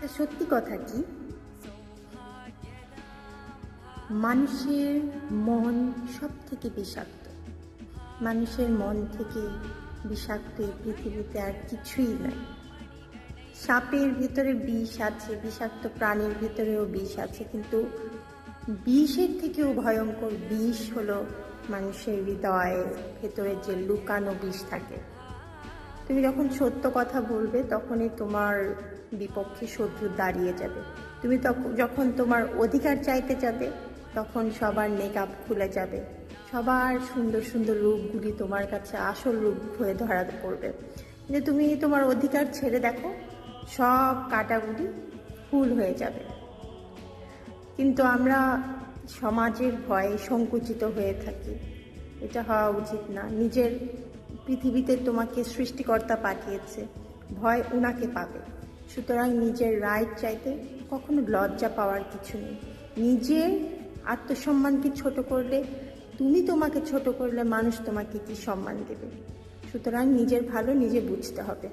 একটা সত্যি কথা কি, মানুষের মন সব থেকে বিষাক্ত। মানুষের মন থেকে বিষাক্ত এই পৃথিবীতে আর কিছুই নাই। সাপের ভিতরে বিষ আছে, বিষাক্ত প্রাণীর ভিতরেও বিষ আছে, কিন্তু বিষের থেকেও ভয়ঙ্কর বিষ হলো মানুষের হৃদয়ের ভেতরে যে লুকানো বিষ থাকে। তুমি যখন সত্য কথা বলবে তখনই তোমার বিপক্ষে শত্রু দাঁড়িয়ে যাবে। তুমি যখন তোমার অধিকার চাইতে যাবে তখন সবার নেকাব খুলে যাবে, সবার সুন্দর সুন্দর রূপগুলি তোমার কাছে আসল রূপ হয়ে ধরা পড়বে। যে তুমি তোমার অধিকার ছেড়ে দেখো, সব কাঁটাগুলি ফুল হয়ে যাবে। কিন্তু আমরা সমাজের ভয়ে সংকুচিত হয়ে থাকি। এটা হওয়া উচিত না। নিজের পৃথিবীতে তোমাকে সৃষ্টিকর্তা পাঠিয়েছে, ভয় উনাকে পাবে। সুতরাং নিজের রাইট চাইতে কখনো লজ্জা পাওয়ার কিছু নেই। নিজের আত্মসম্মানকে ছোট করলে, তুমি তোমাকে ছোট করলে মানুষ তোমাকে কি সম্মান দেবে? সুতরাং নিজের ভালো নিজে বুঝতে হবে।